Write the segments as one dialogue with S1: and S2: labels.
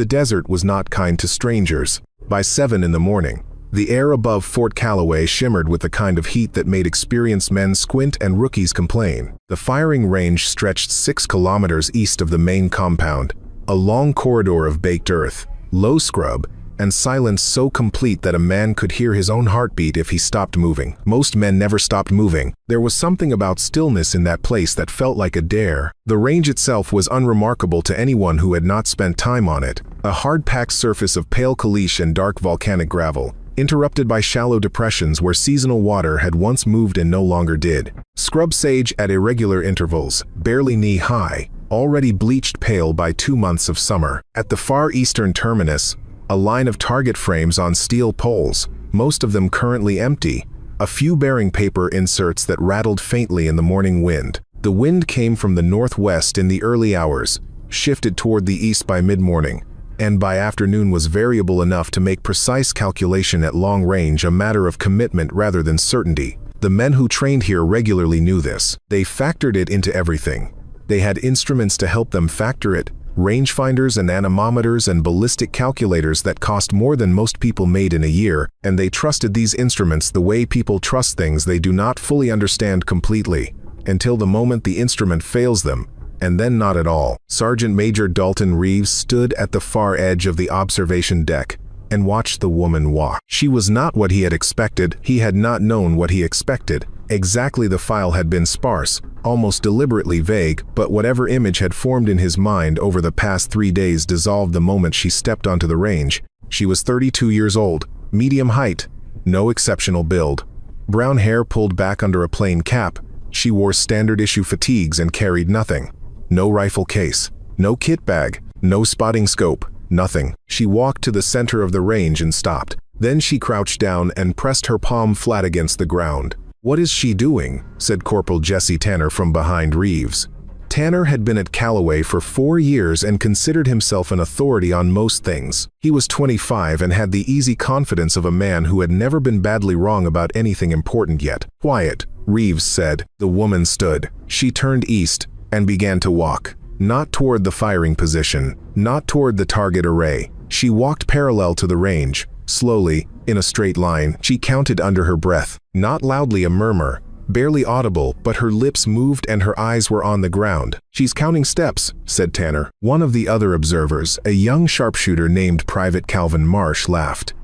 S1: The desert was not kind to strangers. By 7 in the morning, the air above Fort Callaway shimmered with the kind of heat that made experienced men squint and rookies complain. The firing range stretched 6 kilometers east of the main compound, a long corridor of baked earth, low scrub, and silence so complete that a man could hear his own heartbeat if he stopped moving. Most men never stopped moving. There was something about stillness in that place that felt like a dare. The range itself was unremarkable to anyone who had not spent time on it. A hard-packed surface of pale caliche and dark volcanic gravel, interrupted by shallow depressions where seasonal water had once moved and no longer did. Scrub sage at irregular intervals, barely knee-high, already bleached pale by 2 months of summer. At the far eastern terminus, a line of target frames on steel poles, most of them currently empty, a few bearing paper inserts that rattled faintly in the morning wind. The wind came from the northwest in the early hours, shifted toward the east by mid-morning, and by afternoon was variable enough to make precise calculation at long range a matter of commitment rather than certainty. The men who trained here regularly knew this. They factored it into everything. They had instruments to help them factor it, rangefinders and anemometers and ballistic calculators that cost more than most people made in a year, and they trusted these instruments the way people trust things they do not fully understand completely, until the moment the instrument fails them, and then not at all. Sergeant Major Dalton Reeves stood at the far edge of the observation deck and watched the woman walk. She was not what he had expected. He had not known what he expected. Exactly, the file had been sparse, almost deliberately vague, but whatever image had formed in his mind over the past 3 days dissolved the moment she stepped onto the range. She was 32 years old, medium height, no exceptional build. Brown hair pulled back under a plain cap. She wore standard-issue fatigues and carried nothing. No rifle case, no kit bag, no spotting scope, nothing. She walked to the center of the range and stopped. Then she crouched down and pressed her palm flat against the ground. "What is she doing?" said Corporal Jesse Tanner from behind Reeves. Tanner had been at Callaway for 4 years and considered himself an authority on most things. He was 25 and had the easy confidence of a man who had never been badly wrong about anything important yet. "Quiet," Reeves said. The woman stood. She turned east and began to walk. Not toward the firing position, not toward the target array. She walked parallel to the range. Slowly, in a straight line, she counted under her breath. Not loudly, a murmur, barely audible, but her lips moved and her eyes were on the ground. "She's counting steps," said Tanner. One of the other observers, a young sharpshooter named Private Calvin Marsh, laughed.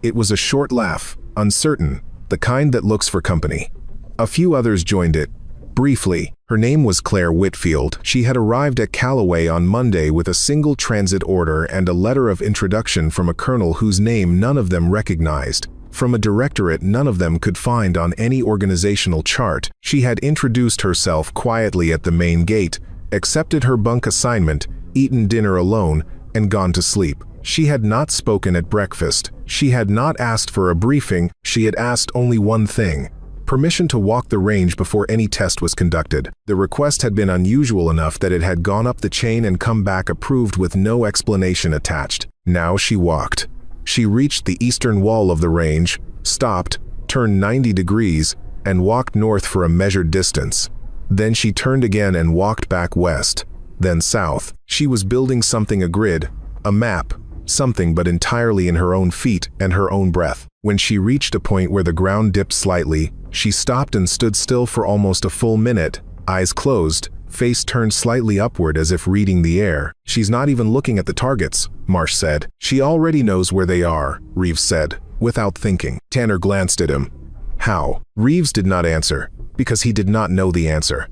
S1: It was a short laugh, uncertain, the kind that looks for company. A few others joined it. Briefly, her name was Claire Whitfield. She had arrived at Callaway on Monday with a single transit order and a letter of introduction from a colonel whose name none of them recognized, from a directorate none of them could find on any organizational chart. She had introduced herself quietly at the main gate, accepted her bunk assignment, eaten dinner alone, and gone to sleep. She had not spoken at breakfast. She had not asked for a briefing. She had asked only one thing: permission to walk the range before any test was conducted. The request had been unusual enough that it had gone up the chain and come back approved with no explanation attached. Now she walked. She reached the eastern wall of the range, stopped, turned 90 degrees, and walked north for a measured distance. Then she turned again and walked back west, then south. She was building something, a grid, a map, something, but entirely in her own feet and her own breath. When she reached a point where the ground dipped slightly, she stopped and stood still for almost a full minute, eyes closed, face turned slightly upward as if reading the air. "She's not even looking at the targets," Marsh said. "She already knows where they are," Reeves said, without thinking. Tanner glanced at him. "How?" Reeves did not answer, because he did not know the answer.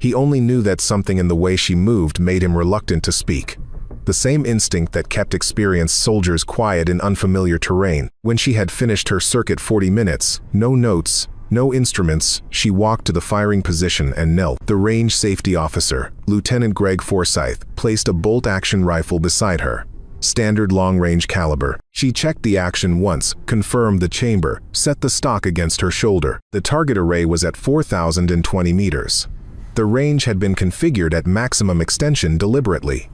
S1: He only knew that something in the way she moved made him reluctant to speak. The same instinct that kept experienced soldiers quiet in unfamiliar terrain. When she had finished her circuit 40 minutes, no notes, no instruments, she walked to the firing position and knelt. The range safety officer, Lieutenant Greg Forsyth, placed a bolt-action rifle beside her. Standard long-range caliber. She checked the action once, confirmed the chamber, set the stock against her shoulder. The target array was at 4,020 meters. The range had been configured at maximum extension deliberately.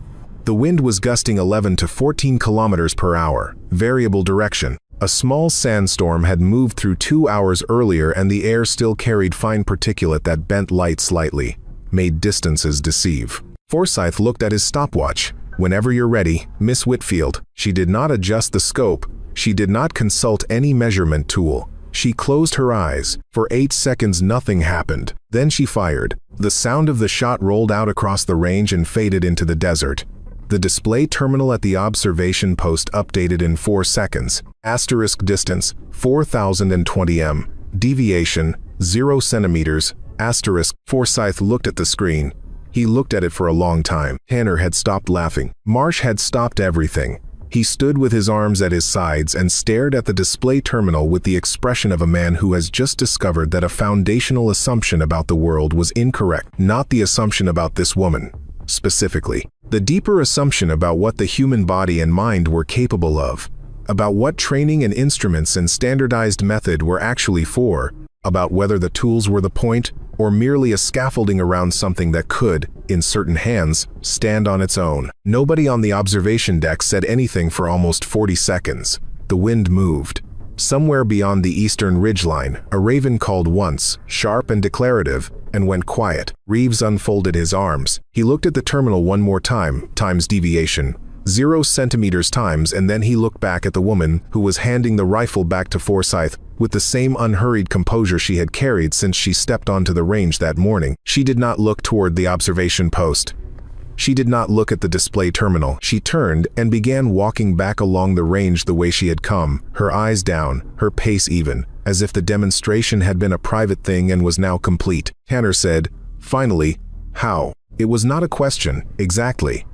S1: The wind was gusting 11 to 14 kilometers per hour, variable direction. A small sandstorm had moved through 2 hours earlier and the air still carried fine particulate that bent light slightly, made distances deceive. Forsyth looked at his stopwatch. "Whenever you're ready, Miss Whitfield." She did not adjust the scope. She did not consult any measurement tool. She closed her eyes. For 8 seconds nothing happened. Then she fired. The sound of the shot rolled out across the range and faded into the desert. The display terminal at the observation post updated in 4 seconds. Asterisk distance, 4020 m. Deviation, 0 centimeters. Asterisk. Forsyth looked at the screen. He looked at it for a long time. Tanner had stopped laughing. Marsh had stopped everything. He stood with his arms at his sides and stared at the display terminal with the expression of a man who has just discovered that a foundational assumption about the world was incorrect. Not the assumption about this woman, specifically. The deeper assumption about what the human body and mind were capable of. About what training and instruments and standardized method were actually for. About whether the tools were the point, or merely a scaffolding around something that could, in certain hands, stand on its own. Nobody on the observation deck said anything for almost 40 seconds. The wind moved. Somewhere beyond the eastern ridgeline, a raven called once, sharp and declarative, and went quiet. Reeves unfolded his arms. He looked at the terminal one more time, times deviation, 0 centimeters times, and then he looked back at the woman who was handing the rifle back to Forsyth with the same unhurried composure she had carried since she stepped onto the range that morning. She did not look toward the observation post. She did not look at the display terminal. She turned and began walking back along the range the way she had come, her eyes down, her pace even, as if the demonstration had been a private thing and was now complete. Tanner said, finally, "How?" It was not a question, exactly.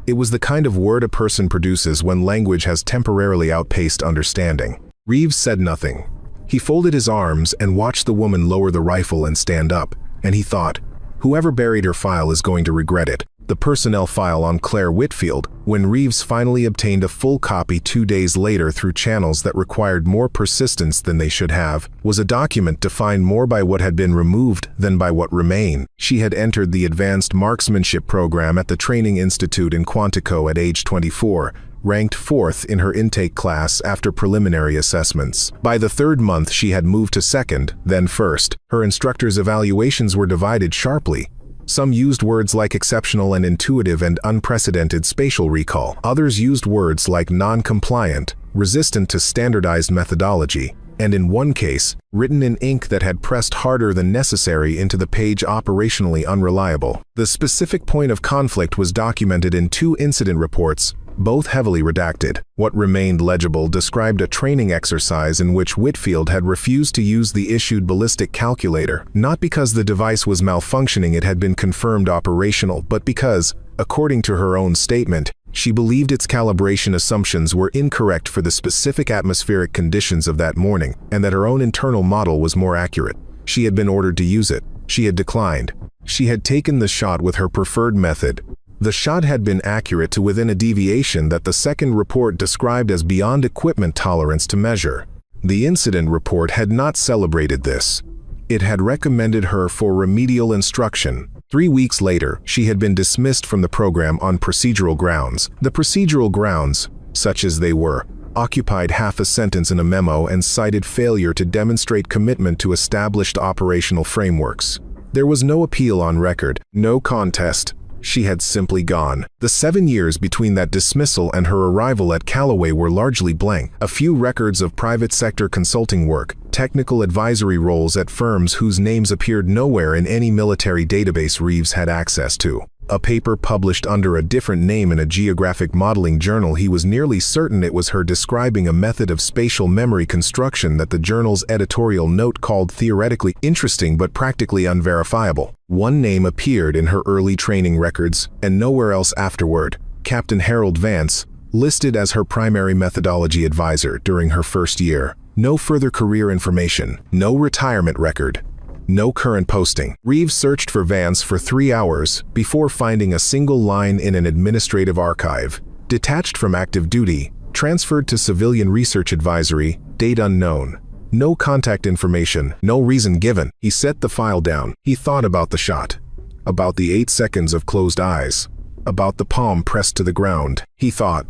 S1: It was the kind of word a person produces when language has temporarily outpaced understanding. Reeves said nothing. He folded his arms and watched the woman lower the rifle and stand up, and he thought, whoever buried her file is going to regret it. The personnel file on Claire Whitfield, when Reeves finally obtained a full copy 2 days later through channels that required more persistence than they should have, was a document defined more by what had been removed than by what remained. She had entered the Advanced Marksmanship program at the Training Institute in Quantico at age 24, ranked 4th in her intake class after preliminary assessments. By the 3rd month she had moved to 2nd, then 1st. Her instructors' evaluations were divided sharply. Some used words like exceptional and intuitive and unprecedented spatial recall. Others used words like non-compliant, resistant to standardized methodology, and in one case, written in ink that had pressed harder than necessary into the page, operationally unreliable. The specific point of conflict was documented in 2 incident reports, both heavily redacted. What remained legible described a training exercise in which Whitfield had refused to use the issued ballistic calculator, not because the device was malfunctioning, it had been confirmed operational, but because, according to her own statement, she believed its calibration assumptions were incorrect for the specific atmospheric conditions of that morning, and that her own internal model was more accurate. She had been ordered to use it. She had declined. She had taken the shot with her preferred method. The shot had been accurate to within a deviation that the second report described as beyond equipment tolerance to measure. The incident report had not celebrated this. It had recommended her for remedial instruction. 3 weeks later, she had been dismissed from the program on procedural grounds. The procedural grounds, such as they were, occupied half a sentence in a memo and cited failure to demonstrate commitment to established operational frameworks. There was no appeal on record, no contest. She had simply gone. The 7 years between that dismissal and her arrival at Callaway were largely blank. A few records of private sector consulting work, technical advisory roles at firms whose names appeared nowhere in any military database Reeves had access to. A paper published under a different name in a geographic modeling journal. He was nearly certain it was her describing a method of spatial memory construction that the journal's editorial note called theoretically interesting but practically unverifiable. One name appeared in her early training records, and nowhere else afterward: Captain Harold Vance, listed as her primary methodology advisor during her first year. No further career information, no retirement record. No current posting. Reeves searched for Vance for 3 hours before finding a single line in an administrative archive. Detached from active duty, transferred to civilian research advisory, date unknown. No contact information, no reason given. He set the file down. He thought about the shot, about the 8 seconds of closed eyes, about the palm pressed to the ground. He thought,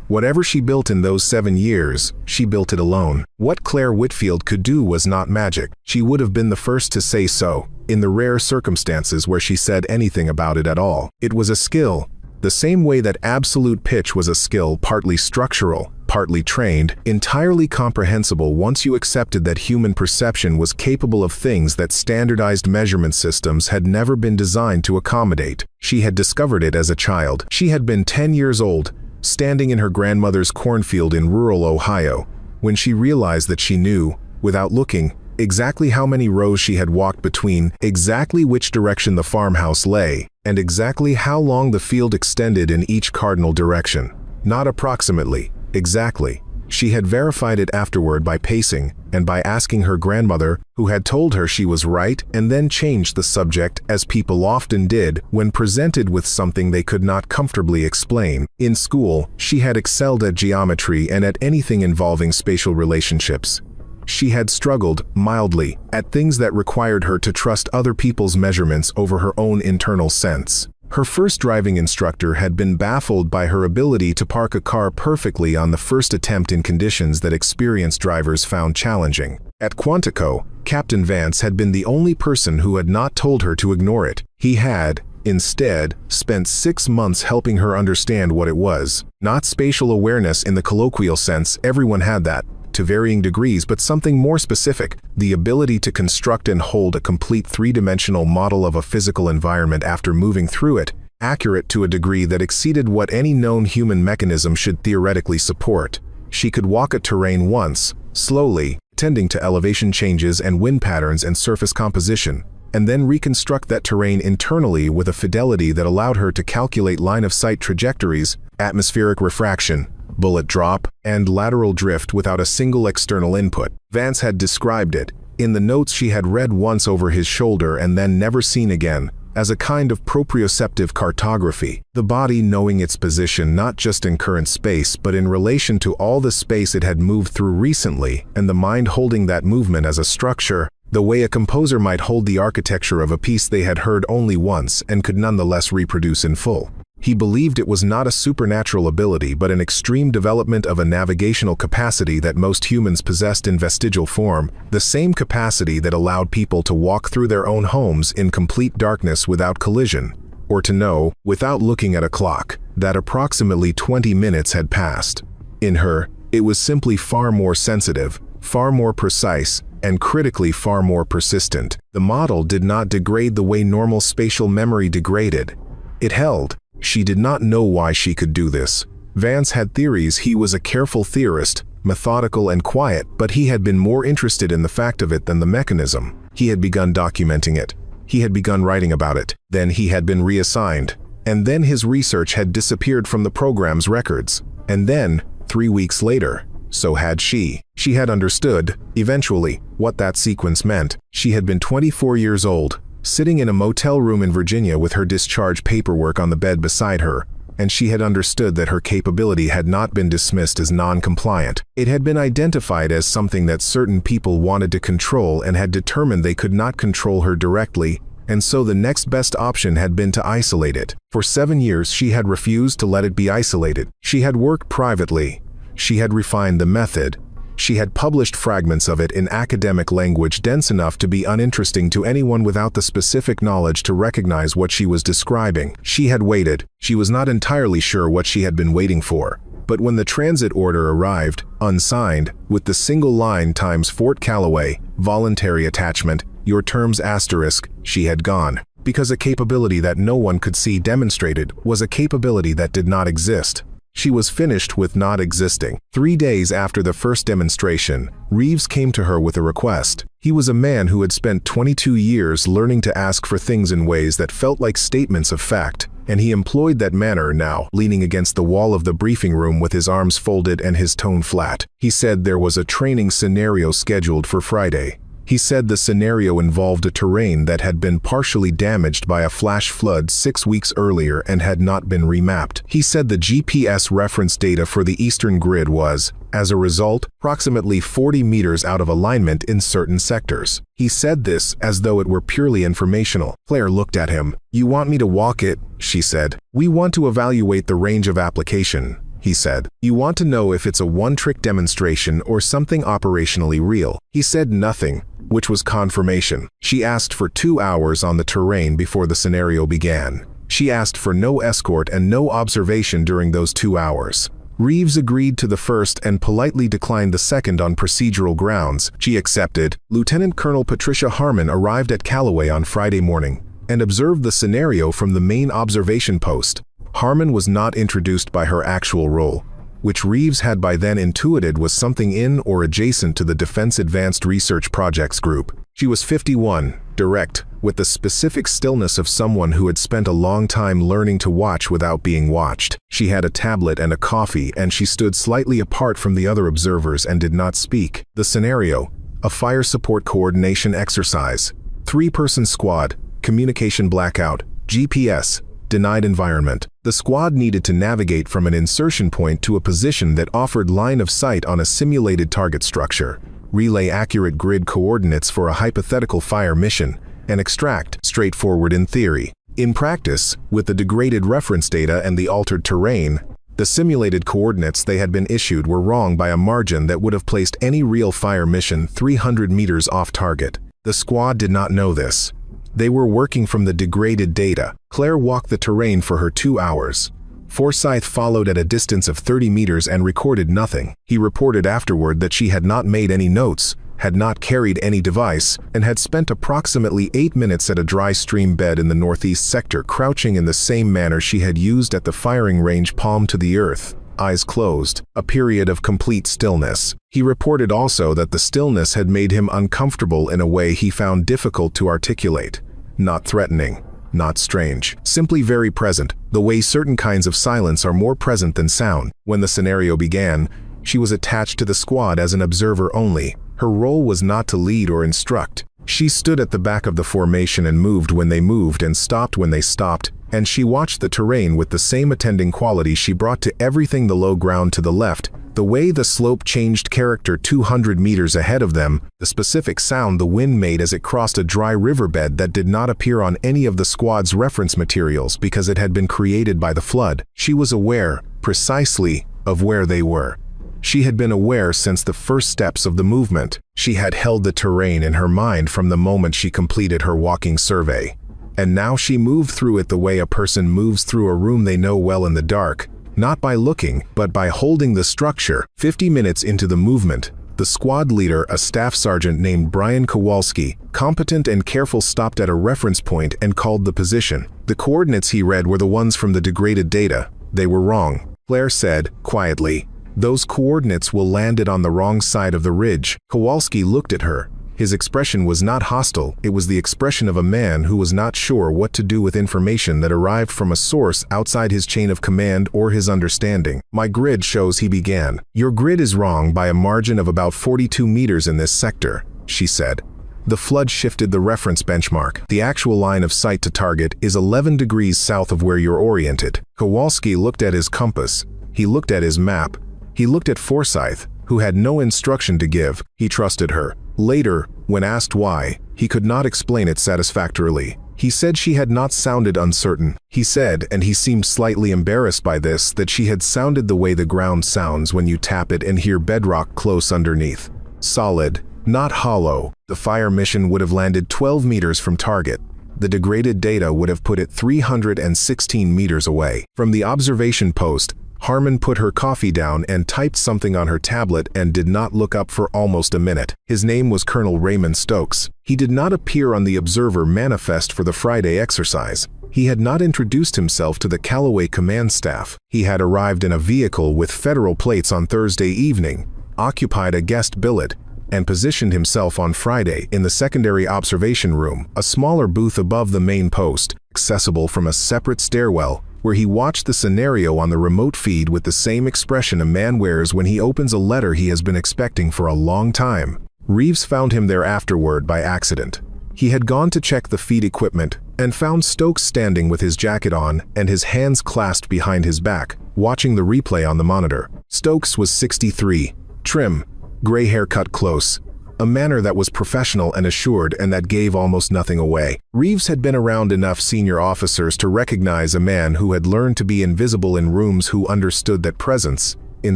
S1: whatever she built in those 7 years, she built it alone. What Claire Whitfield could do was not magic. She would have been the first to say so, in the rare circumstances where she said anything about it at all. It was a skill, The same way that absolute pitch was a skill partly structural, partly trained, entirely comprehensible once you accepted that human perception was capable of things that standardized measurement systems had never been designed to accommodate. She had discovered it as a child. She had been 10 years old, standing in her grandmother's cornfield in rural Ohio, when she realized that she knew, without looking, exactly how many rows she had walked between, exactly which direction the farmhouse lay, and exactly how long the field extended in each cardinal direction. Not approximately, exactly. She had verified it afterward by pacing, and by asking her grandmother, who had told her she was right and then changed the subject, as people often did when presented with something they could not comfortably explain. In school, she had excelled at geometry and at anything involving spatial relationships. She had struggled, mildly, at things that required her to trust other people's measurements over her own internal sense. Her first driving instructor had been baffled by her ability to park a car perfectly on the first attempt in conditions that experienced drivers found challenging. At Quantico, Captain Vance had been the only person who had not told her to ignore it. He had, instead, spent 6 months helping her understand what it was. Not spatial awareness in the colloquial sense, everyone had that, to varying degrees, but something more specific, the ability to construct and hold a complete three-dimensional model of a physical environment after moving through it, accurate to a degree that exceeded what any known human mechanism should theoretically support. She could walk a terrain once, slowly, tending to elevation changes and wind patterns and surface composition, and then reconstruct that terrain internally with a fidelity that allowed her to calculate line-of-sight trajectories, atmospheric refraction, bullet drop, and lateral drift without a single external input. Vance had described it, in the notes she had read once over his shoulder and then never seen again, as a kind of proprioceptive cartography, the body knowing its position not just in current space but in relation to all the space it had moved through recently, and the mind holding that movement as a structure, the way a composer might hold the architecture of a piece they had heard only once and could nonetheless reproduce in full. He believed it was not a supernatural ability but an extreme development of a navigational capacity that most humans possessed in vestigial form, the same capacity that allowed people to walk through their own homes in complete darkness without collision, or to know, without looking at a clock, that approximately 20 minutes had passed. In her, it was simply far more sensitive, far more precise, and critically far more persistent. The model did not degrade the way normal spatial memory degraded. It held. She did not know why she could do this. Vance had theories. He was a careful theorist, methodical and quiet, but he had been more interested in the fact of it than the mechanism. He had begun documenting it. He had begun writing about it. Then he had been reassigned. And then his research had disappeared from the program's records. And then, 3 weeks later, so had she. She had understood, eventually, what that sequence meant. She had been 24 years old, sitting in a motel room in Virginia with her discharge paperwork on the bed beside her, and she had understood that her capability had not been dismissed as non-compliant. It had been identified as something that certain people wanted to control and had determined they could not control her directly, and so the next best option had been to isolate it. For 7 years she had refused to let it be isolated. She had worked privately. She had refined the method. She had published fragments of it in academic language dense enough to be uninteresting to anyone without the specific knowledge to recognize what she was describing. She had waited. She was not entirely sure what she had been waiting for. But when the transit order arrived, unsigned, with the single line times Fort Callaway, voluntary attachment, your terms asterisk, she had gone. Because a capability that no one could see demonstrated was a capability that did not exist. She was finished with not existing. 3 days after the first demonstration, Reeves came to her with a request. He was a man who had spent 22 years learning to ask for things in ways that felt like statements of fact, and he employed that manner now, leaning against the wall of the briefing room with his arms folded and his tone flat. He said there was a training scenario scheduled for Friday. He said the scenario involved a terrain that had been partially damaged by a flash flood 6 weeks earlier and had not been remapped. He said the GPS reference data for the eastern grid was, as a result, approximately 40 meters out of alignment in certain sectors. He said this as though it were purely informational. Claire looked at him. "You want me to walk it?" she said. "We want to evaluate the range of application," he said. "You want to know if it's a one-trick demonstration or something operationally real." He said nothing, which was confirmation. She asked for 2 hours on the terrain before the scenario began. She asked for no escort and no observation during those 2 hours. Reeves agreed to the first and politely declined the second on procedural grounds. She accepted. Lieutenant Colonel Patricia Harmon arrived at Callaway on Friday morning and observed the scenario from the main observation post. Harmon was not introduced by her actual role, which Reeves had by then intuited was something in or adjacent to the Defense Advanced Research Projects Group. She was 51, direct, with the specific stillness of someone who had spent a long time learning to watch without being watched. She had a tablet and a coffee, and she stood slightly apart from the other observers and did not speak. The scenario: a fire support coordination exercise. 3-person squad, communication blackout, GPS, denied environment. The squad needed to navigate from an insertion point to a position that offered line of sight on a simulated target structure, relay accurate grid coordinates for a hypothetical fire mission, and extract, straightforward in theory. In practice, with the degraded reference data and the altered terrain, the simulated coordinates they had been issued were wrong by a margin that would have placed any real fire mission 300 meters off target. The squad did not know this. They were working from the degraded data. Claire walked the terrain for her 2 hours. Forsyth followed at a distance of 30 meters and recorded nothing. He reported afterward that she had not made any notes, had not carried any device, and had spent approximately 8 minutes at a dry stream bed in the northeast sector, crouching in the same manner she had used at the firing range, palm to the earth, eyes closed, a period of complete stillness. He reported also that the stillness had made him uncomfortable in a way he found difficult to articulate. Not threatening, not strange, simply very present, the way certain kinds of silence are more present than sound. When the scenario began, she was attached to the squad as an observer only. Her role was not to lead or instruct. She stood at the back of the formation and moved when they moved and stopped when they stopped, and she watched the terrain with the same attending quality she brought to everything: the low ground to the left, the way the slope changed character 200 meters ahead of them, the specific sound the wind made as it crossed a dry riverbed that did not appear on any of the squad's reference materials because it had been created by the flood. She was aware, precisely, of where they were. She had been aware since the first steps of the movement. She had held the terrain in her mind from the moment she completed her walking survey. And now she moved through it the way a person moves through a room they know well in the dark, not by looking, but by holding the structure. 50 minutes into the movement, the squad leader, a staff sergeant named Brian Kowalski, competent and careful, stopped at a reference point and called the position. The coordinates he read were the ones from the degraded data. They were wrong. Claire said, quietly, "Those coordinates will land it on the wrong side of the ridge." Kowalski looked at her. His expression was not hostile, it was the expression of a man who was not sure what to do with information that arrived from a source outside his chain of command or his understanding. "My grid shows," he began. "Your grid is wrong by a margin of about 42 meters in this sector," she said. The flood shifted the reference benchmark. "The actual line of sight to target is 11 degrees south of where you're oriented." Kowalski looked at his compass. He looked at his map. He looked at Forsyth, who had no instruction to give. He trusted her. Later, when asked why, he could not explain it satisfactorily. He said she had not sounded uncertain. He said, and he seemed slightly embarrassed by this, that she had sounded the way the ground sounds when you tap it and hear bedrock close underneath. Solid, not hollow. The fire mission would have landed 12 meters from target. The degraded data would have put it 316 meters away. From the observation post, Harmon put her coffee down and typed something on her tablet and did not look up for almost a minute. His name was Colonel Raymond Stokes. He did not appear on the observer manifest for the Friday exercise. He had not introduced himself to the Callaway command staff. He had arrived in a vehicle with federal plates on Thursday evening, occupied a guest billet, and positioned himself on Friday in the secondary observation room, a smaller booth above the main post, accessible from a separate stairwell, where he watched the scenario on the remote feed with the same expression a man wears when he opens a letter he has been expecting for a long time. Reeves found him there afterward by accident. He had gone to check the feed equipment and found Stokes standing with his jacket on and his hands clasped behind his back, watching the replay on the monitor. Stokes was 63, trim, gray hair cut close, a manner that was professional and assured and that gave almost nothing away. Reeves had been around enough senior officers to recognize a man who had learned to be invisible in rooms, who understood that presence, in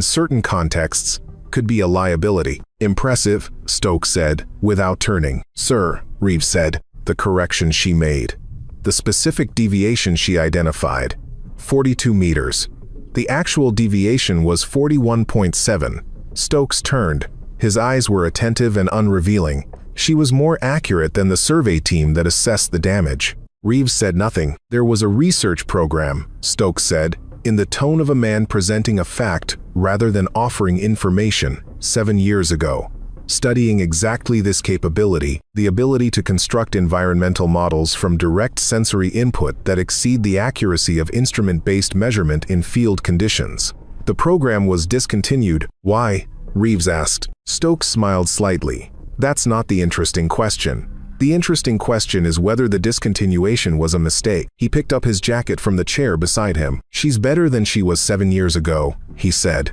S1: certain contexts, could be a liability. "Impressive," Stokes said, without turning. "Sir," Reeves said, the correction she made. the specific deviation she identified: 42 meters. The actual deviation was 41.7. Stokes turned. His eyes were attentive and unrevealing. She was more accurate than the survey team that assessed the damage. Reeves said nothing. There was a research program, Stokes said, in the tone of a man presenting a fact rather than offering information, 7 years ago. Studying exactly this capability, the ability to construct environmental models from direct sensory input that exceed the accuracy of instrument-based measurement in field conditions. The program was discontinued. Why? Reeves asked. Stokes smiled slightly. That's not the interesting question. The interesting question is whether the discontinuation was a mistake. He picked up his jacket from the chair beside him. She's better than she was 7 years ago, he said.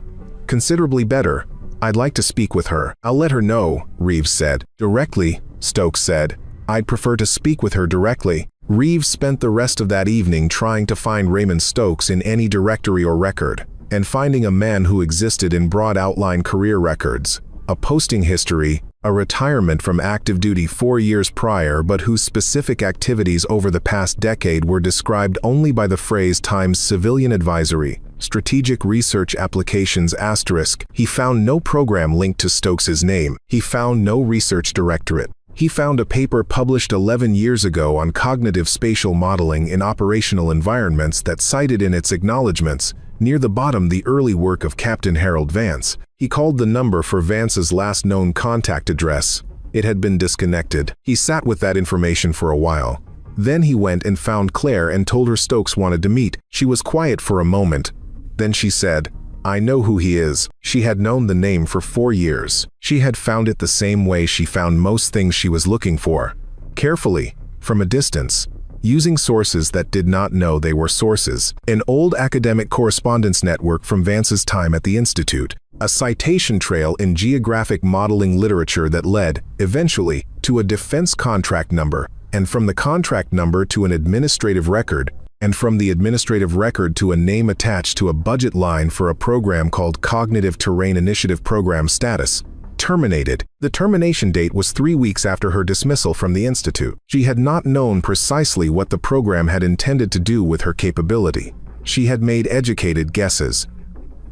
S1: Considerably better. I'd like to speak with her. I'll let her know, Reeves said. Directly, Stokes said. I'd prefer to speak with her directly. Reeves spent the rest of that evening trying to find Raymond Stokes in any directory or record, and finding a man who existed in broad outline career records, a posting history, a retirement from active duty 4 years prior, but whose specific activities over the past decade were described only by the phrase × civilian advisory, strategic research applications *. He found no program linked to Stokes's name. He found no research directorate. He found a paper published 11 years ago on cognitive spatial modeling in operational environments that cited in its acknowledgments, near the bottom, the early work of Captain Harold Vance. He called the number for Vance's last known contact address. It had been disconnected. He sat with that information for a while. Then he went and found Claire and told her Stokes wanted to meet. She was quiet for a moment. Then she said, "I know who he is." She had known the name for 4 years. She had found it the same way she found most things she was looking for. Carefully, from a distance, using sources that did not know they were sources. An old academic correspondence network from Vance's time at the Institute. A citation trail in geographic modeling literature that led, eventually, to a defense contract number, and from the contract number to an administrative record, and from the administrative record to a name attached to a budget line for a program called Cognitive Terrain Initiative Program Status. Terminated. The termination date was 3 weeks after her dismissal from the Institute. She had not known precisely what the program had intended to do with her capability. She had made educated guesses.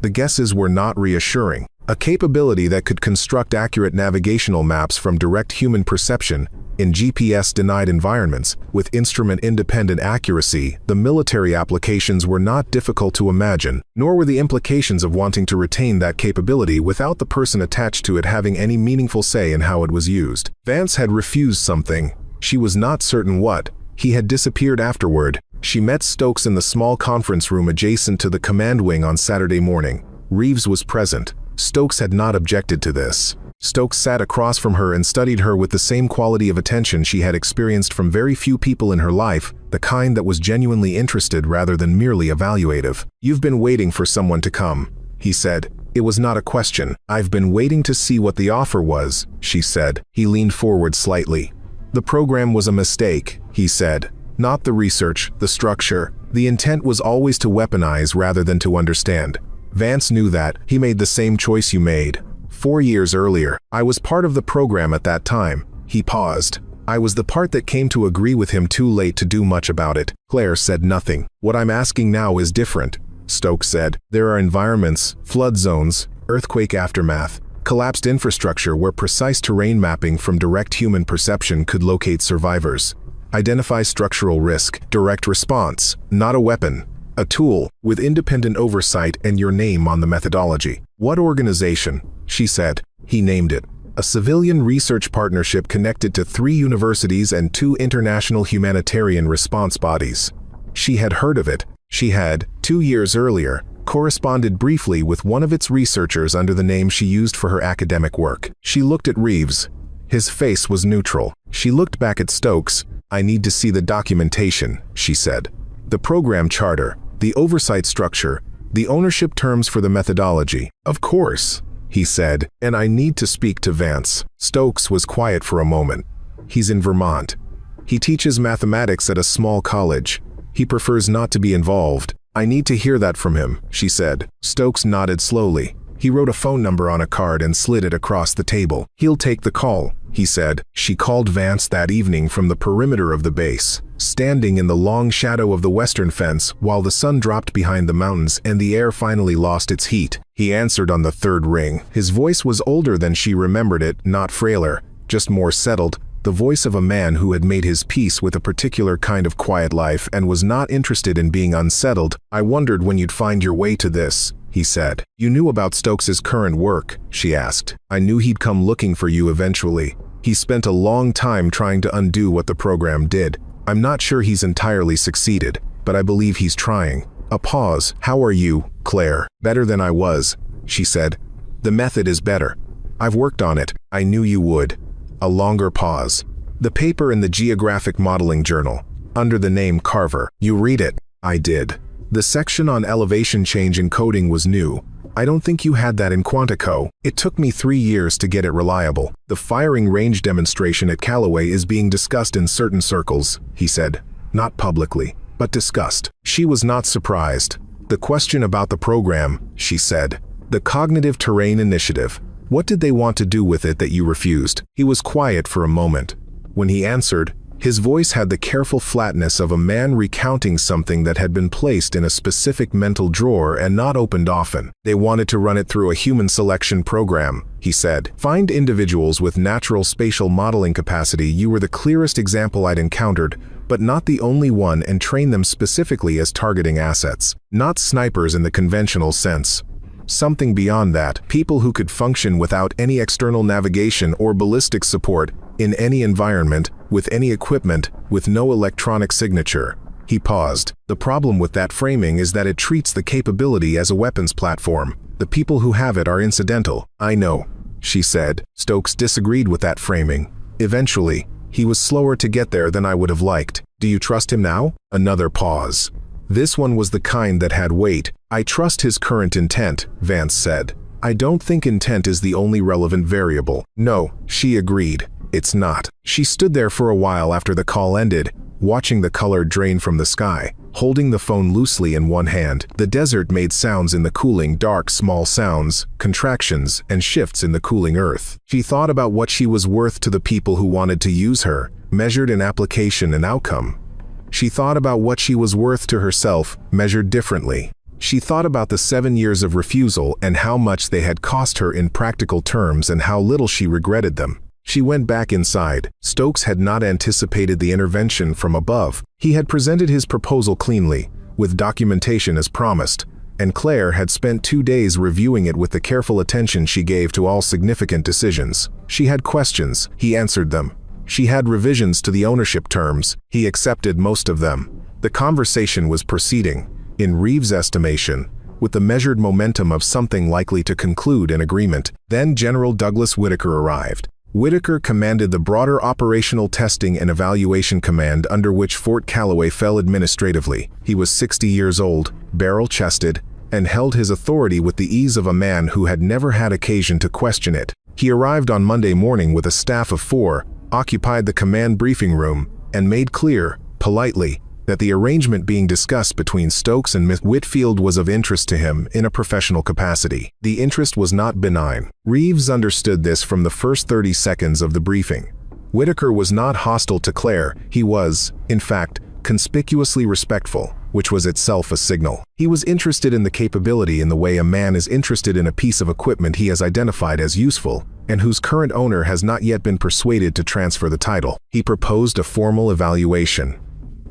S1: The guesses were not reassuring. A capability that could construct accurate navigational maps from direct human perception in GPS-denied environments with instrument-independent accuracy. The military applications were not difficult to imagine, nor were the implications of wanting to retain that capability without the person attached to it having any meaningful say in how it was used. Vance had refused something. She was not certain what. He had disappeared afterward. She met Stokes in the small conference room adjacent to the command wing on Saturday morning. Reeves was present. Stokes had not objected to this. Stokes sat across from her and studied her with the same quality of attention she had experienced from very few people in her life, the kind that was genuinely interested rather than merely evaluative. "You've been waiting for someone to come," he said. It was not a question. "I've been waiting to see what the offer was," she said. He leaned forward slightly. "The program was a mistake," he said. "Not the research, the structure. The intent was always to weaponize rather than to understand. Vance knew that. He made the same choice you made. 4 years earlier, I was part of the program at that time." He paused. "I was the part that came to agree with him too late to do much about it." Claire said nothing. "What I'm asking now is different," Stokes said. "There are environments, flood zones, earthquake aftermath, collapsed infrastructure where precise terrain mapping from direct human perception could locate survivors. Identify structural risk, direct response, not a weapon. A tool, with independent oversight and your name on the methodology." "What organization?" she said. He named it. "A civilian research partnership connected to 3 universities and 2 international humanitarian response bodies." She had heard of it. She had, 2 years earlier, corresponded briefly with one of its researchers under the name she used for her academic work. She looked at Reeves. His face was neutral. She looked back at Stokes. "I need to see the documentation," she said. "The program charter, the oversight structure, the ownership terms for the methodology." "Of course," he said, "and I need to speak to Vance." Stokes was quiet for a moment. "He's in Vermont. He teaches mathematics at a small college. He prefers not to be involved. I need to hear that from him," she said. Stokes nodded slowly. He wrote a phone number on a card and slid it across the table. "He'll take the call," he said. "She called Vance that evening from the perimeter of the base. standing in the long shadow of the western fence while the sun dropped behind the mountains and the air finally lost its heat. He answered on the third ring. His voice was older than she remembered it, not frailer, just more settled, the voice of a man who had made his peace with a particular kind of quiet life and was not interested in being unsettled. "I wondered when you'd find your way to this," he said. "You knew about Stokes's current work?" she asked. "I knew he'd come looking for you eventually. He spent a long time trying to undo what the program did. I'm not sure he's entirely succeeded, but I believe he's trying." A pause. "How are you, Claire?" "Better than I was," she said. "The method is better. I've worked on it. I knew you would." A longer pause. "The paper in the Geographic Modeling Journal, under the name Carver. You read it?" "I did. The section on elevation change encoding was new. I don't think you had that in Quantico. It took me 3 years to get it reliable. The firing range demonstration at Callaway is being discussed in certain circles," he said. "Not publicly, but discussed." She was not surprised. "The question about the program," she said. "The Cognitive Terrain Initiative. What did they want to do with it that you refused?" He was quiet for a moment. When he answered, his voice had the careful flatness of a man recounting something that had been placed in a specific mental drawer and not opened often. "They wanted to run it through a human selection program," he said. "Find individuals with natural spatial modeling capacity. You were the clearest example I'd encountered, but not the only one, and train them specifically as targeting assets. Not snipers in the conventional sense. Something beyond that, people who could function without any external navigation or ballistic support, in any environment, with any equipment, with no electronic signature." He paused. "The problem with that framing is that it treats the capability as a weapons platform. The people who have it are incidental." "I know," she said. Stokes disagreed with that framing. "Eventually, he was slower to get there than I would have liked." "Do you trust him now?" Another pause. This one was the kind that had weight. "I trust his current intent," Vance said. "I don't think intent is the only relevant variable." "No," she agreed. "It's not." She stood there for a while after the call ended, watching the color drain from the sky, holding the phone loosely in one hand. The desert made sounds in the cooling, dark, small sounds, contractions, and shifts in the cooling earth. She thought about what she was worth to the people who wanted to use her, measured in application and outcome. She thought about what she was worth to herself, measured differently. She thought about the 7 years of refusal and how much they had cost her in practical terms and how little she regretted them. She went back inside. Stokes had not anticipated the intervention from above. He had presented his proposal cleanly, with documentation as promised, and Claire had spent 2 days reviewing it with the careful attention she gave to all significant decisions. She had questions. He answered them. She had revisions to the ownership terms. He accepted most of them. The conversation was proceeding, in Reeves' estimation, with the measured momentum of something likely to conclude an agreement. Then General Douglas Whitaker arrived. Whitaker commanded the broader Operational Testing and Evaluation Command under which Fort Callaway fell administratively. He was 60 years old, barrel-chested, and held his authority with the ease of a man who had never had occasion to question it. He arrived on Monday morning with a staff of 4, occupied the command briefing room, and made clear, politely, that the arrangement being discussed between Stokes and Miss Whitfield was of interest to him in a professional capacity. The interest was not benign. Reeves understood this from the first 30 seconds of the briefing. Whitaker was not hostile to Claire. He was, in fact, conspicuously respectful, which was itself a signal. He was interested in the capability in the way a man is interested in a piece of equipment he has identified as useful, and whose current owner has not yet been persuaded to transfer the title. He proposed a formal evaluation,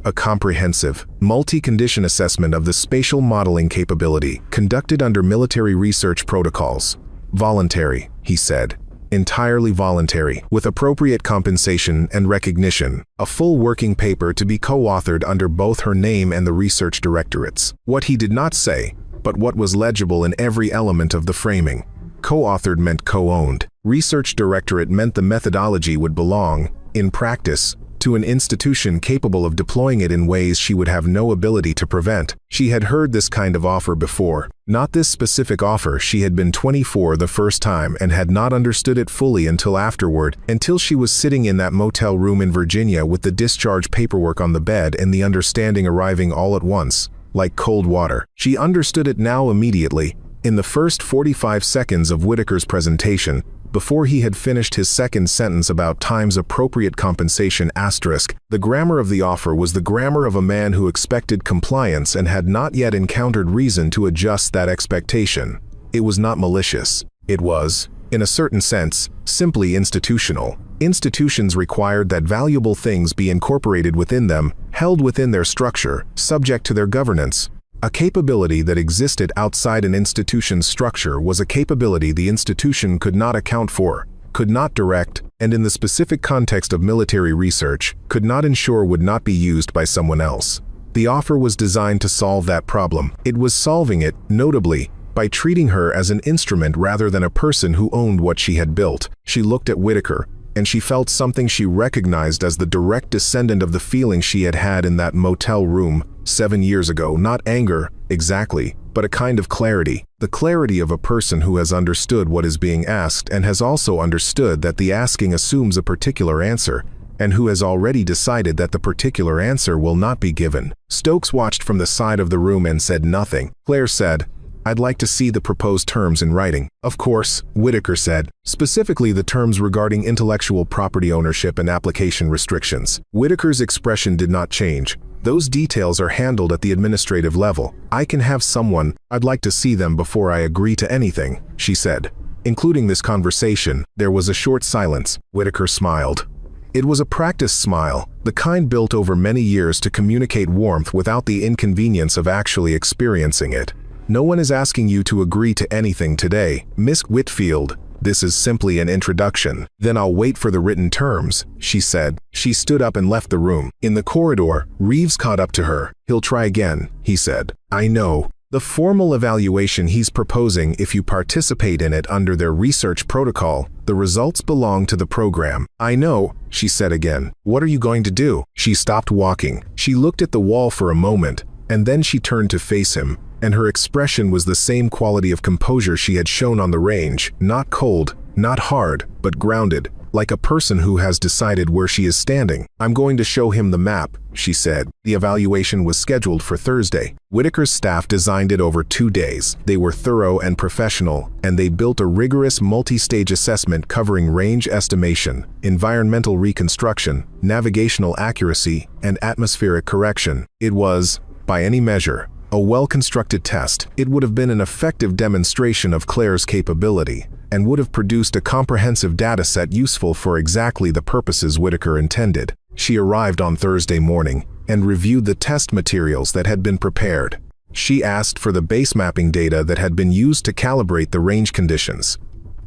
S1: a comprehensive, multi-condition assessment of the spatial modeling capability, conducted under military research protocols. Voluntary, he said. Entirely voluntary, with appropriate compensation and recognition. A full working paper to be co-authored under both her name and the research directorate's. What he did not say, but what was legible in every element of the framing. Co-authored meant co-owned. Research directorate meant the methodology would belong, in practice, to an institution capable of deploying it in ways she would have no ability to prevent. She had heard this kind of offer before. Not this specific offer. She had been 24 the first time and had not understood it fully until afterward, until she was sitting in that motel room in Virginia with the discharge paperwork on the bed and the understanding arriving all at once, like cold water. She understood it now immediately. In the first 45 seconds of Whitaker's presentation, Before he had finished his second sentence about times appropriate compensation asterisk, the grammar of the offer was the grammar of a man who expected compliance and had not yet encountered reason to adjust that expectation. It was not malicious. It was, in a certain sense, simply institutional. Institutions required that valuable things be incorporated within them, held within their structure, subject to their governance. A capability that existed outside an institution's structure was a capability the institution could not account for, could not direct, and in the specific context of military research, could not ensure would not be used by someone else. The offer was designed to solve that problem. It was solving it, notably, by treating her as an instrument rather than a person who owned what she had built. She looked at Whitaker, and she felt something she recognized as the direct descendant of the feeling she had had in that motel room 7 years ago. Not anger, exactly, but a kind of clarity. The clarity of a person who has understood what is being asked and has also understood that the asking assumes a particular answer, and who has already decided that the particular answer will not be given. Stokes watched from the side of the room and said nothing. Claire said, "I'd like to see the proposed terms in writing." "Of course," Whitaker said, "specifically the terms regarding intellectual property ownership and application restrictions." Whitaker's expression did not change. "Those details are handled at the administrative level. I can have someone, I'd like to see them before I agree to anything," she said. Including this conversation, there was a short silence. Whitaker smiled. It was a practiced smile, the kind built over many years to communicate warmth without the inconvenience of actually experiencing it. "No one is asking you to agree to anything today, Miss Whitfield. This is simply an introduction." "Then I'll wait for the written terms," she said. She stood up and left the room. In the corridor, Reeves caught up to her. "He'll try again," he said. "I know. The formal evaluation he's proposing, if you participate in it under their research protocol, the results belong to the program." "I know," she said again. "What are you going to do?" She stopped walking. She looked at the wall for a moment, and then she turned to face him, and her expression was the same quality of composure she had shown on the range, not cold, not hard, but grounded, like a person who has decided where she is standing. "I'm going to show him the map," she said. The evaluation was scheduled for Thursday. Whitaker's staff designed it over 2 days. They were thorough and professional, and they built a rigorous multi-stage assessment covering range estimation, environmental reconstruction, navigational accuracy, and atmospheric correction. It was, by any measure, a well-constructed test. It would have been an effective demonstration of Claire's capability, and would have produced a comprehensive dataset useful for exactly the purposes Whitaker intended. She arrived on Thursday morning and reviewed the test materials that had been prepared. She asked for the base mapping data that had been used to calibrate the range conditions.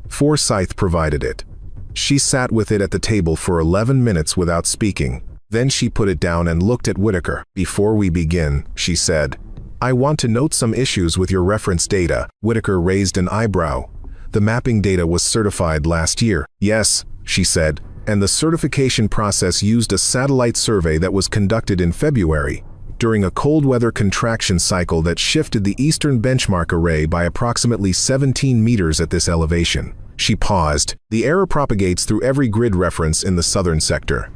S1: Forsyth provided it. She sat with it at the table for 11 minutes without speaking. Then she put it down and looked at Whitaker. "Before we begin," she said, "I want to note some issues with your reference data." Whitaker raised an eyebrow. "The mapping data was certified last year." "Yes," she said, "and the certification process used a satellite survey that was conducted in February, during a cold weather contraction cycle that shifted the eastern benchmark array by approximately 17 meters at this elevation." She paused. "The error propagates through every grid reference in the southern sector.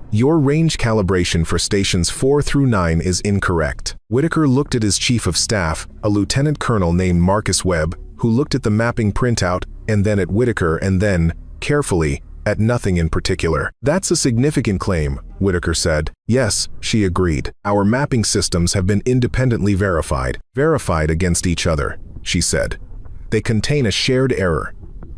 S1: Your range calibration for stations 4 through 9 is incorrect." Whitaker looked at his chief of staff, a lieutenant colonel named Marcus Webb, who looked at the mapping printout, and then at Whitaker, and then, carefully, at nothing in particular. "That's a significant claim," Whitaker said. "Yes," she agreed. "Our mapping systems have been independently verified against each other," she said. "They contain a shared error.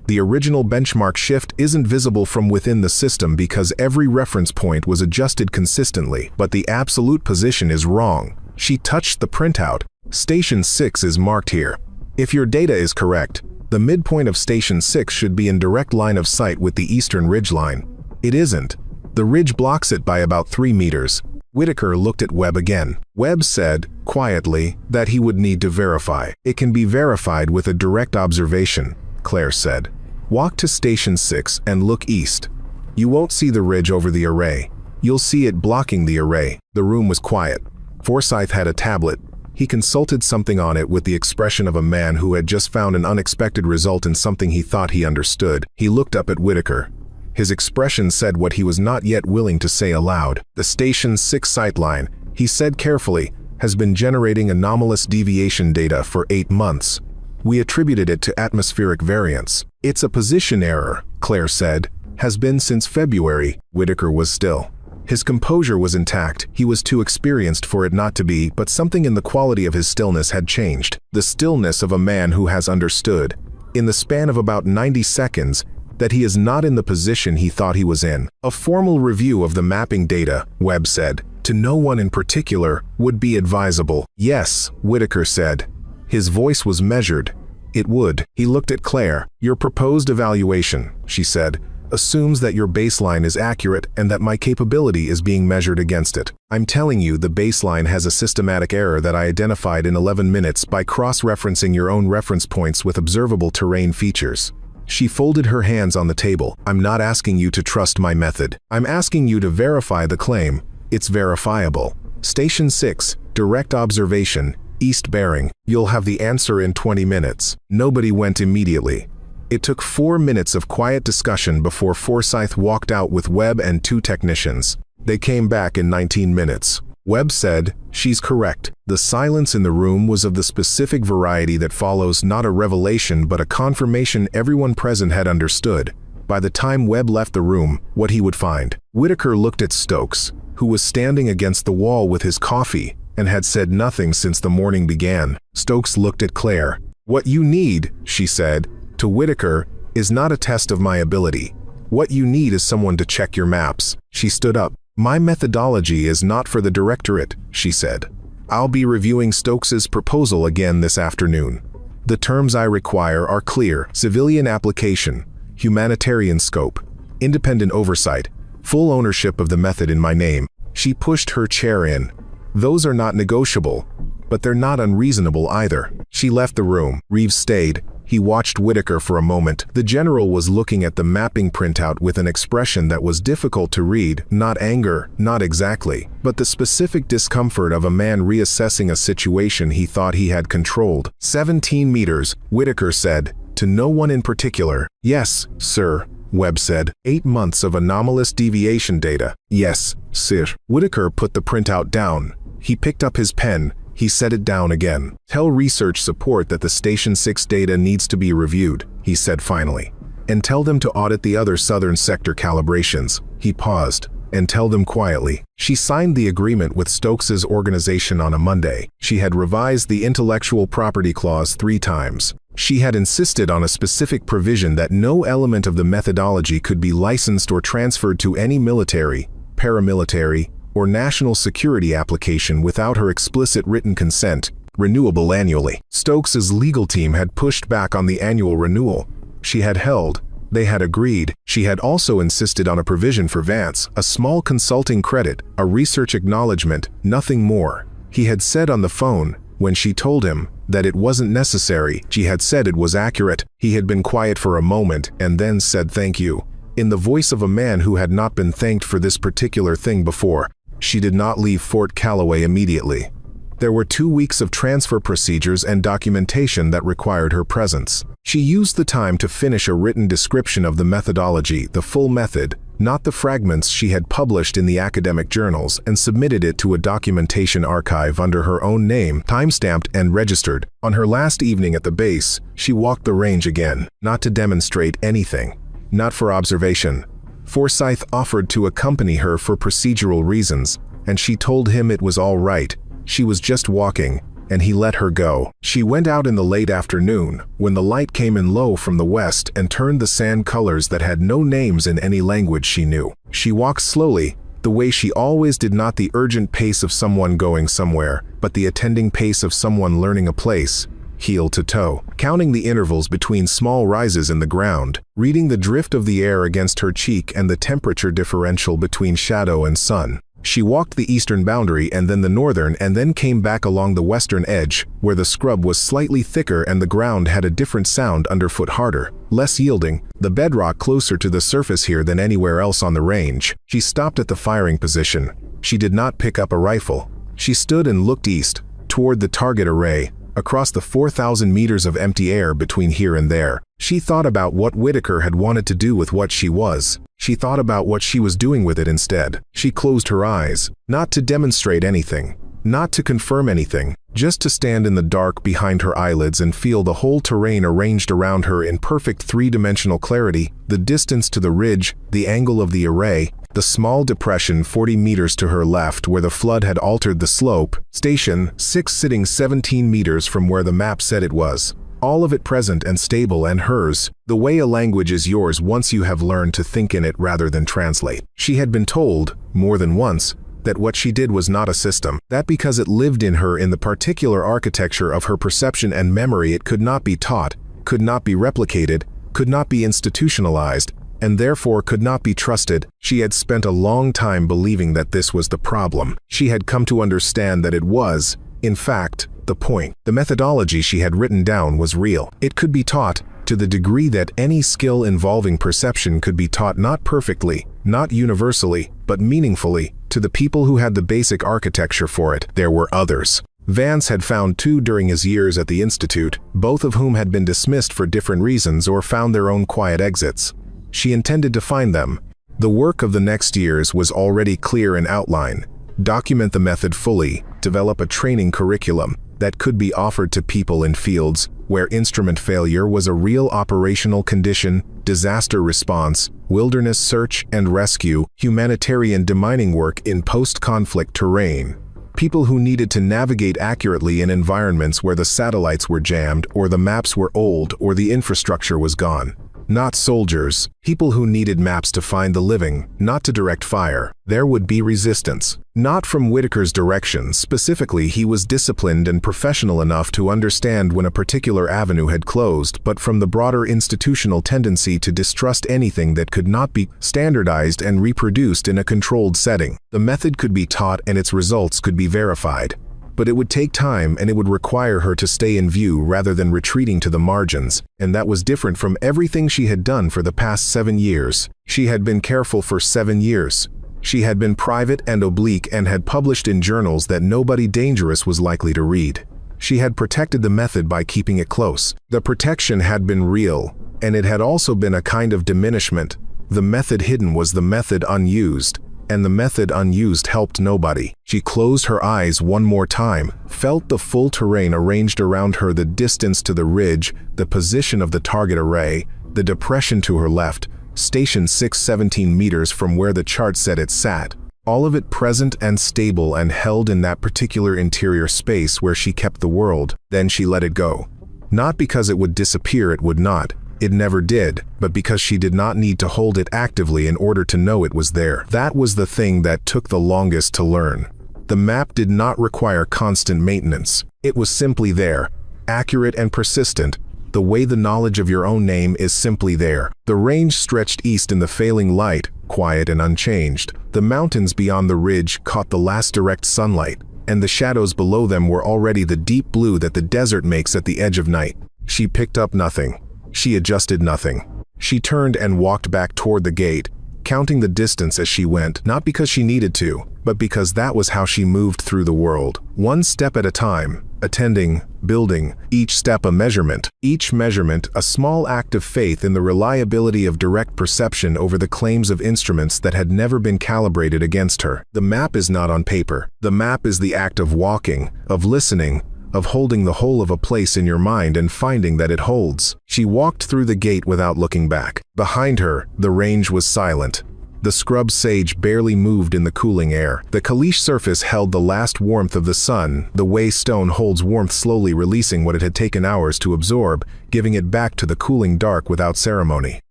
S1: The original benchmark shift isn't visible from within the system because every reference point was adjusted consistently, but the absolute position is wrong." She touched the printout. "Station 6 is marked here. If your data is correct, the midpoint of Station 6 should be in direct line of sight with the eastern ridgeline. It isn't. The ridge blocks it by about 3 meters. Whitaker looked at Webb again. Webb said, quietly, that he would need to verify. "It can be verified with a direct observation," Claire said. "Walk to Station 6 and look east. You won't see the ridge over the array. You'll see it blocking the array." The room was quiet. Forsyth had a tablet. He consulted something on it with the expression of a man who had just found an unexpected result in something he thought he understood. He looked up at Whitaker. His expression said what he was not yet willing to say aloud. "The Station 6 sightline," he said carefully, "has been generating anomalous deviation data for 8 months. We attributed it to atmospheric variance. It's a position error, Claire said. Has been since February. Whitaker was still. His composure was intact. He was too experienced for it not to be, but something in the quality of his stillness had changed. The stillness of a man who has understood, in the span of about 90 seconds, that he is not in the position he thought he was in. A formal review of the mapping data, Webb said, to no one in particular, would be advisable. Yes, Whitaker said. His voice was measured. It would. He looked at Claire. Your proposed evaluation, she said, assumes that your baseline is accurate and that my capability is being measured against it. I'm telling you the baseline has a systematic error that I identified in 11 minutes by cross-referencing your own reference points with observable terrain features. She folded her hands on the table. I'm not asking you to trust my method. I'm asking you to verify the claim. It's verifiable. Station 6, direct observation, east bearing. You'll have the answer in 20 minutes. Nobody went immediately. It took 4 minutes of quiet discussion before Forsyth walked out with Webb and 2 technicians. They came back in 19 minutes. Webb said, she's correct. The silence in the room was of the specific variety that follows not a revelation but a confirmation everyone present had understood, by the time Webb left the room, what he would find. Whitaker looked at Stokes, who was standing against the wall with his coffee, and had said nothing since the morning began. Stokes looked at Claire. What you need, she said, to Whitaker, is not a test of my ability. What you need is someone to check your maps. She stood up. My methodology is not for the directorate, she said. I'll be reviewing Stokes's proposal again this afternoon. The terms I require are clear: civilian application, humanitarian scope, independent oversight, full ownership of the method in my name. She pushed her chair in. Those are not negotiable, but they're not unreasonable either. She left the room. Reeves stayed. He watched Whitaker for a moment. The general was looking at the mapping printout with an expression that was difficult to read, not anger, not exactly, but the specific discomfort of a man reassessing a situation he thought he had controlled. 17 meters, Whitaker said, to no one in particular. Yes, sir, Webb said. 8 months of anomalous deviation data. Yes, sir. Whitaker put the printout down. He picked up his pen. He set it down again. Tell research support that the Station 6 data needs to be reviewed, he said finally. And tell them to audit the other southern sector calibrations. He paused. And tell them quietly. She signed the agreement with Stokes's organization on a Monday. She had revised the intellectual property clause 3 times. She had insisted on a specific provision that no element of the methodology could be licensed or transferred to any military, paramilitary, or national security application without her explicit written consent, renewable annually. Stokes's legal team had pushed back on the annual renewal. She had held. They had agreed. She had also insisted on a provision for Vance, a small consulting credit, a research acknowledgement, nothing more. He had said on the phone, when she told him, that it wasn't necessary. She had said it was accurate. He had been quiet for a moment and then said thank you, in the voice of a man who had not been thanked for this particular thing before. She did not leave Fort Calloway immediately. There were 2 weeks of transfer procedures and documentation that required her presence. She used the time to finish a written description of the methodology, the full method, not the fragments she had published in the academic journals, and submitted it to a documentation archive under her own name, time-stamped and registered. On her last evening at the base, she walked the range again, not to demonstrate anything, not for observation. Forsyth offered to accompany her for procedural reasons, and she told him it was all right. She was just walking, and he let her go. She went out in the late afternoon, when the light came in low from the west and turned the sand colors that had no names in any language she knew. She walked slowly, the way she always did, not the urgent pace of someone going somewhere, but the attending pace of someone learning a place, heel to toe, counting the intervals between small rises in the ground, reading the drift of the air against her cheek and the temperature differential between shadow and sun. She walked the eastern boundary and then the northern, and then came back along the western edge, where the scrub was slightly thicker and the ground had a different sound underfoot, harder, less yielding, the bedrock closer to the surface here than anywhere else on the range. She stopped at the firing position. She did not pick up a rifle. She stood and looked east, toward the target array, across the 4,000 meters of empty air between here and there. She thought about what Whitaker had wanted to do with what she was. She thought about what she was doing with it instead. She closed her eyes, not to demonstrate anything, not to confirm anything, just to stand in the dark behind her eyelids and feel the whole terrain arranged around her in perfect three-dimensional clarity, the distance to the ridge, the angle of the array, the small depression 40 meters to her left where the flood had altered the slope, Station 6 sitting 17 meters from where the map said it was. All of it present and stable and hers, the way a language is yours once you have learned to think in it rather than translate. She had been told, more than once, that what she did was not a system, that because it lived in her in the particular architecture of her perception and memory it could not be taught, could not be replicated, could not be institutionalized, and therefore could not be trusted. She had spent a long time believing that this was the problem. She had come to understand that it was, in fact, the point. The methodology she had written down was real. It could be taught, to the degree that any skill involving perception could be taught not perfectly, not universally, but meaningfully, to the people who had the basic architecture for it. There were others. Vance had found two during his years at the Institute, both of whom had been dismissed for different reasons or found their own quiet exits. She intended to find them. The work of the next years was already clear in outline. Document the method fully, develop a training curriculum that could be offered to people in fields where instrument failure was a real operational condition, disaster response, wilderness search and rescue, humanitarian demining work in post-conflict terrain. People who needed to navigate accurately in environments where the satellites were jammed or the maps were old or the infrastructure was gone. Not soldiers, people who needed maps to find the living, not to direct fire. There would be resistance. Not from Whitaker's direction. Specifically, he was disciplined and professional enough to understand when a particular avenue had closed, but from the broader institutional tendency to distrust anything that could not be standardized and reproduced in a controlled setting. The method could be taught and its results could be verified. But it would take time and it would require her to stay in view rather than retreating to the margins, and that was different from everything she had done for the past 7 years. She had been careful for 7 years. She had been private and oblique and had published in journals that nobody dangerous was likely to read. She had protected the method by keeping it close. The protection had been real, and it had also been a kind of diminishment. The method hidden was the method unused, and the method unused helped nobody. She closed her eyes one more time, felt the full terrain arranged around her, the distance to the ridge, the position of the target array, the depression to her left, Station 6 17 meters from where the chart said it sat. All of it present and stable and held in that particular interior space where she kept the world. Then she let it go. Not because it would disappear, it would not. It never did, but because she did not need to hold it actively in order to know it was there. That was the thing that took the longest to learn. The map did not require constant maintenance. It was simply there, accurate and persistent, the way the knowledge of your own name is simply there. The range stretched east in the failing light, quiet and unchanged. The mountains beyond the ridge caught the last direct sunlight, and the shadows below them were already the deep blue that the desert makes at the edge of night. She picked up nothing. She adjusted nothing. She turned and walked back toward the gate, counting the distance as she went, not because she needed to, but because that was how she moved through the world. One step at a time, attending, building, each step a measurement, each measurement a small act of faith in the reliability of direct perception over the claims of instruments that had never been calibrated against her. The map is not on paper. The map is the act of walking, of listening, of holding the whole of a place in your mind and finding that it holds. She walked through the gate without looking back. Behind her, the range was silent. The scrub sage barely moved in the cooling air. The caliche surface held the last warmth of the sun, the way stone holds warmth, slowly releasing what it had taken hours to absorb, giving it back to the cooling dark without ceremony.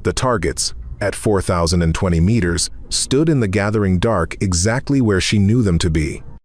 S1: The targets, at 4,020 meters, stood in the gathering dark exactly where she knew them to be.